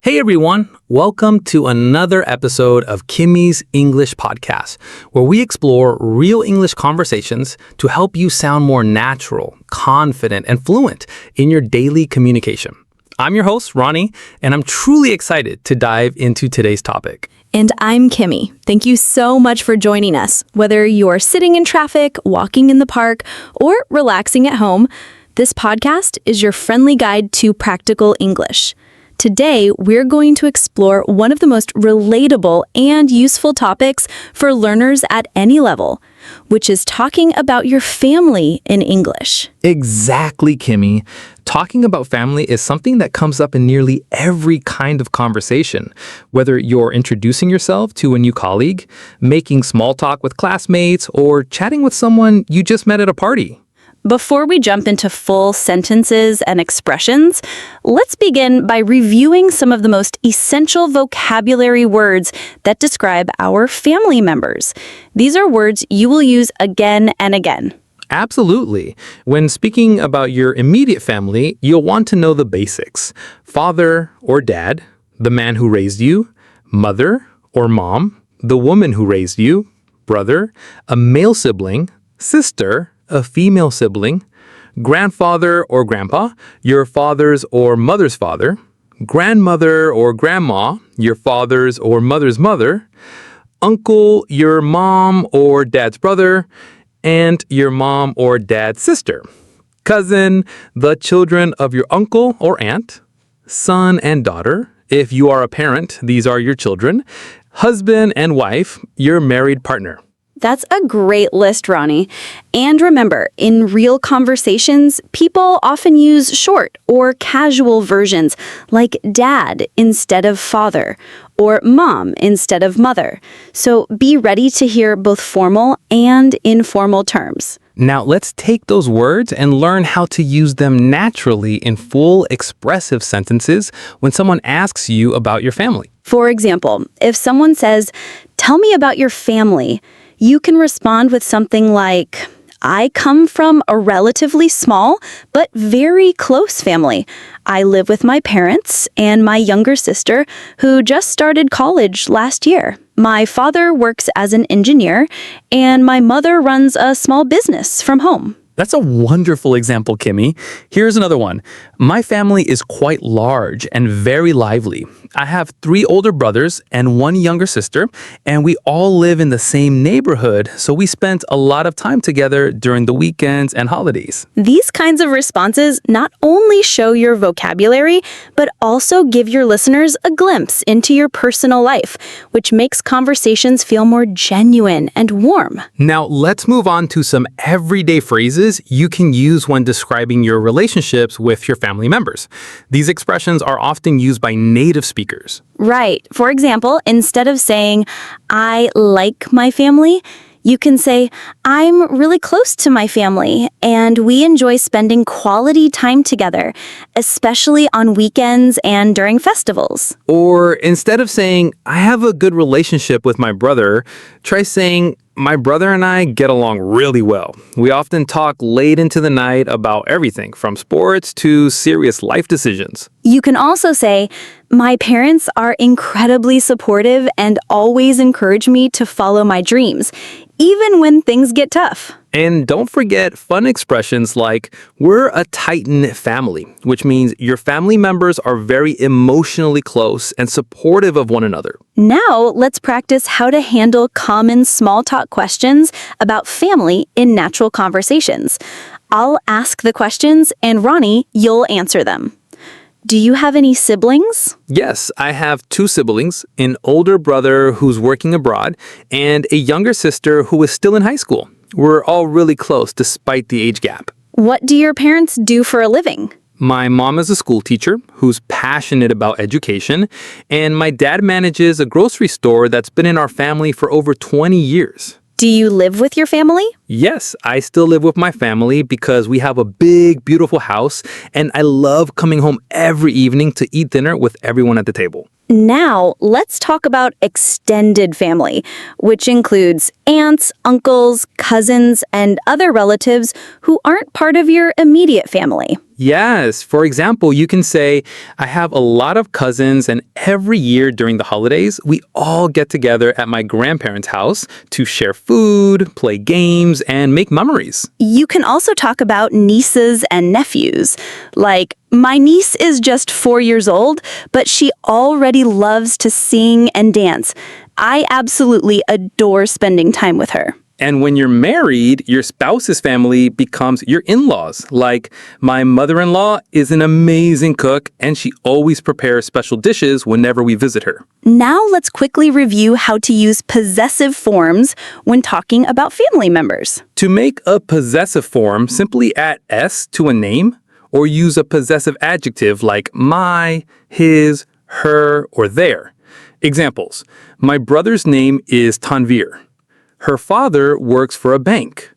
Hey everyone, welcome to another episode of Kimi's English Podcast, where we explore real English conversations to help you sound more natural, confident, and fluent in your daily communication. I'm your host, Rony, and I'm truly excited to dive into today's topic. And I'm Kimi. Thank you so much for joining us. Whether you're sitting in traffic, walking in the park, or relaxing at home, this podcast is your friendly guide to practical English. Today, we're going to explore one of the most relatable and useful topics for learners at any level, which is talking about your family in English. Exactly, Kimi. Talking about family is something that comes up in nearly every kind of conversation, whether you're introducing yourself to a new colleague, making small talk with classmates, or chatting with someone you just met at a party. Before we jump into full sentences and expressions, let's begin by reviewing some of the most essential vocabulary words that describe our family members. These are words you will use again and again. Absolutely. When speaking about your immediate family, you'll want to know the basics. Father or dad, the man who raised you, mother or mom, the woman who raised you, brother, a male sibling, sister, a female sibling, grandfather or grandpa, your father's or mother's father, grandmother or grandma, your father's or mother's mother, uncle, your mom or dad's brother, and your mom or dad's sister, cousin, the children of your uncle or aunt, son and daughter, if you are a parent, these are your children, husband and wife, your married partner. That's a great list, Rony. And remember, in real conversations, people often use short or casual versions like dad instead of father or mom instead of mother. So be ready to hear both formal and informal terms. Now let's take those words and learn how to use them naturally in full expressive sentences when someone asks you about your family. For example, if someone says, "Tell me about your family," you can respond with something like, "I come from a relatively small but very close family. I live with my parents and my younger sister who just started college last year. My father works as an engineer and my mother runs a small business from home." That's a wonderful example, Kimi. Here's another one. My family is quite large and very lively. I have 3 older brothers and 1 younger sister, and we all live in the same neighborhood, so we spent a lot of time together during the weekends and holidays. These kinds of responses not only show your vocabulary, but also give your listeners a glimpse into your personal life, which makes conversations feel more genuine and warm. Now, let's move on to some everyday phrases you can use when describing your relationships with your family members. These expressions are often used by native speakers. Right. For example, instead of saying, "I like my family," you can say, "I'm really close to my family, and we enjoy spending quality time together, especially on weekends and during festivals." Or instead of saying, "I have a good relationship with my brother," try saying, "My brother and I get along really well. We often talk late into the night about everything from sports to serious life decisions." You can also say, "My parents are incredibly supportive and always encourage me to follow my dreams, even when things get tough." And don't forget fun expressions like, "We're a tight-knit family," which means your family members are very emotionally close and supportive of one another. Now, let's practice how to handle common small talk questions about family in natural conversations. I'll ask the questions, and Rony, you'll answer them. Do you have any siblings? Yes, I have 2 siblings, an older brother who's working abroad, and a younger sister who is still in high school. We're all really close despite the age gap. What do your parents do for a living? My mom is a school teacher who's passionate about education, and my dad manages a grocery store that's been in our family for over 20 years. Do you live with your family? Yes, I still live with my family because we have a big, beautiful house, and I love coming home every evening to eat dinner with everyone at the table. Now, let's talk about extended family, which includes aunts, uncles, cousins, and other relatives who aren't part of your immediate family. Yes. For example, you can say, I have a lot of cousins, and every year during the holidays, we all get together at my grandparents' house to share food, play games, and make memories. You can also talk about nieces and nephews. Like, my niece is just 4 years old, but she already loves to sing and dance. I absolutely adore spending time with her. And when you're married, your spouse's family becomes your in-laws. Like, my mother-in-law is an amazing cook, and she always prepares special dishes whenever we visit her. Now let's quickly review how to use possessive forms when talking about family members. To make a possessive form, simply add s to a name or use a possessive adjective like my, his, her, or their. Examples: my brother's name is Tanvir. Her father works for a bank.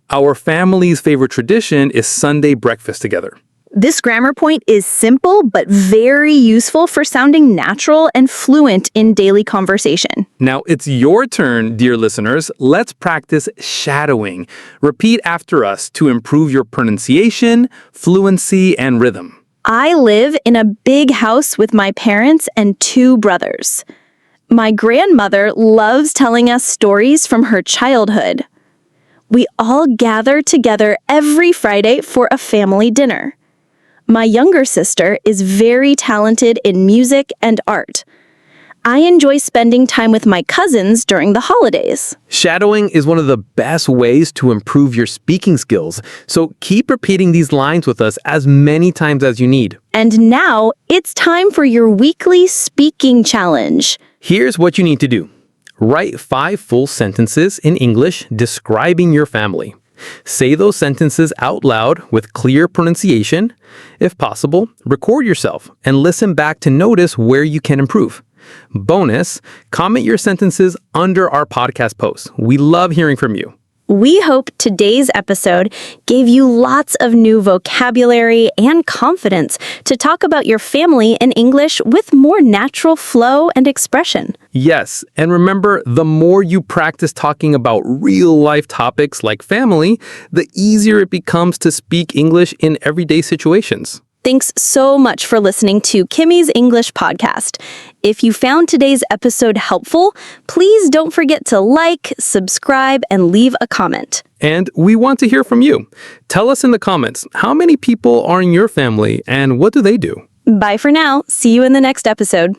Our family's favorite tradition is Sunday breakfast together. This grammar point is simple but very useful for sounding natural and fluent in daily conversation. Now it's your turn, dear listeners. Let's practice shadowing. Repeat after us to improve your pronunciation, fluency, and rhythm. I live in a big house with my parents and 2 brothers. My grandmother loves telling us stories from her childhood. We all gather together every Friday for a family dinner. My younger sister is very talented in music and art. I enjoy spending time with my cousins during the holidays. Shadowing is one of the best ways to improve your speaking skills, so keep repeating these lines with us as many times as you need. And now it's time for your weekly speaking challenge. Here's what you need to do. Write 5 full sentences in English describing your family. Say those sentences out loud with clear pronunciation. If possible, record yourself and listen back to notice where you can improve. Bonus, comment your sentences under our podcast post. We love hearing from you. We hope today's episode gave you lots of new vocabulary and confidence to talk about your family in English with more natural flow and expression. Yes, and remember, the more you practice talking about real-life topics like family, the easier it becomes to speak English in everyday situations. Thanks so much for listening to Kimi's English podcast. If you found today's episode helpful, please don't forget to like, subscribe, and leave a comment. And we want to hear from you. Tell us in the comments, how many people are in your family and what do they do? Bye for now. See you in the next episode.